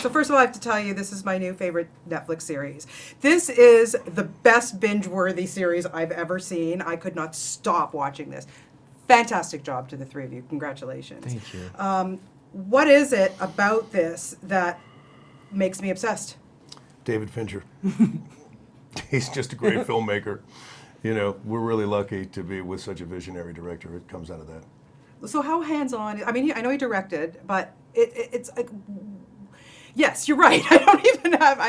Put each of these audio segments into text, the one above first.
So first of all, I have to tell you, this is my new favorite Netflix series. This is the best binge-worthy series I've ever seen. I could not stop watching this. Fantastic job to the three of you. Congratulations. Thank you. What is it about this that makes me obsessed? David Fincher. He's just a great filmmaker. You know, we're really lucky to be with such a visionary director. It comes out of that. So how hands-on? I mean, I know he directed, but it's like, yes, you're right. I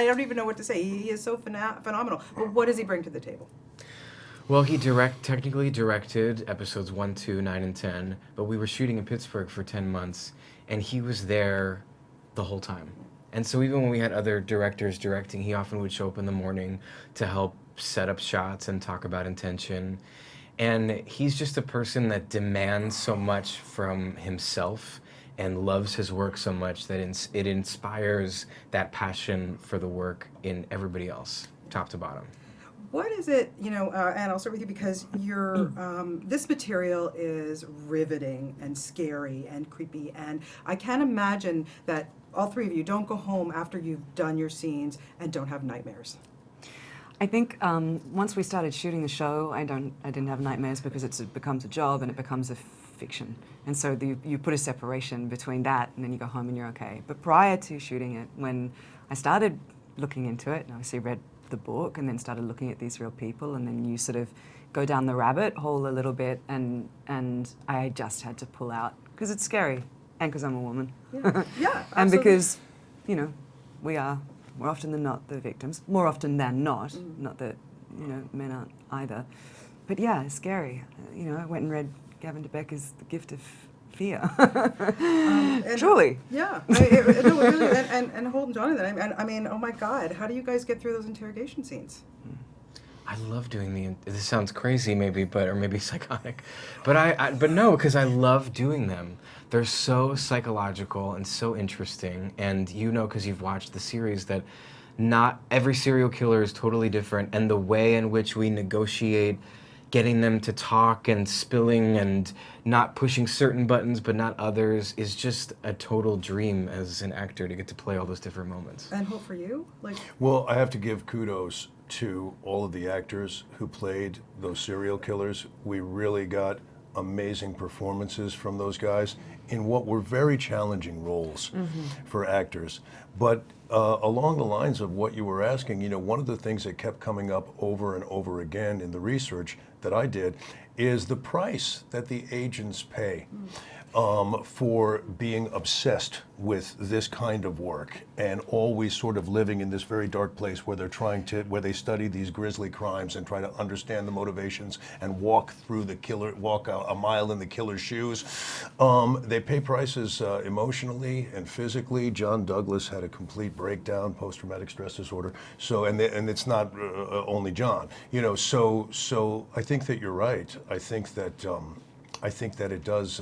don't even know what to say. He is so phenomenal. But what does he bring to the table? Well, he technically directed episodes 1, 2, 9, and 10, but we were shooting in Pittsburgh for 10 months, and he was there the whole time. And so even when we had other directors directing, he often would show up in the morning to help set up shots and talk about intention. And he's just a person that demands so much from himself and loves his work so much that it inspires that passion for the work in everybody else, top to bottom. What is it, and I'll start with you because this material is riveting and scary and creepy, and I can't imagine that all three of you don't go home after you've done your scenes and don't have nightmares. I think once we started shooting the show, I didn't have nightmares because it becomes a job and it becomes a fiction, and so you put a separation between that, and then you go home and you're okay. But prior to shooting it, when I started looking into it, and obviously read the book and then started looking at these real people, and then you sort of go down the rabbit hole a little bit, and I just had to pull out because it's scary and because I'm a woman. Yeah, and because we're often than not the victims, more often than not. Not that men aren't either, but yeah, it's scary. I went and read Gavin de Becker's The Gift of Fear. Truly. Yeah. Really, and Holden, Jonathan, I mean, oh my God, how do you guys get through those interrogation scenes? I love doing this sounds crazy maybe, or maybe psychotic, but no, because I love doing them. They're so psychological and so interesting, and because you've watched the series, that not every serial killer is totally different, and the way in which we negotiate getting them to talk and spilling and not pushing certain buttons but not others is just a total dream as an actor to get to play all those different moments. And Holt, for you? Well, I have to give kudos to all of the actors who played those serial killers. We really got amazing performances from those guys in what were very challenging roles for actors. But along the lines of what you were asking, one of the things that kept coming up over and over again in the research that I did is the price that the agents pay for being obsessed with this kind of work and always sort of living in this very dark place where they study these grisly crimes and try to understand the motivations and walk a mile in the killer's shoes. They pay prices emotionally and physically. John Douglas had a complete breakdown, post-traumatic stress disorder. So, and it's not only John, so I think that you're right. I think that it does,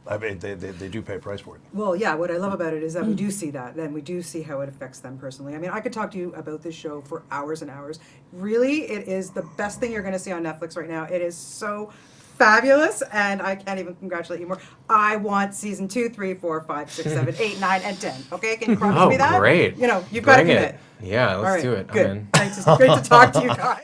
they do pay a price for it. Well, yeah, what I love about it is that we do see that, and we do see how it affects them personally. I mean, I could talk to you about this show for hours and hours. Really, it is the best thing you're going to see on Netflix right now. It is so fabulous, and I can't even congratulate you more. I want season 2, 3, 4, 5, 6, 7, 8, 9, and 10. Okay, can you promise me that? Oh, great. You've got to commit. Yeah, let's do it. Good. I'm in. Thanks. It's great to talk to you guys.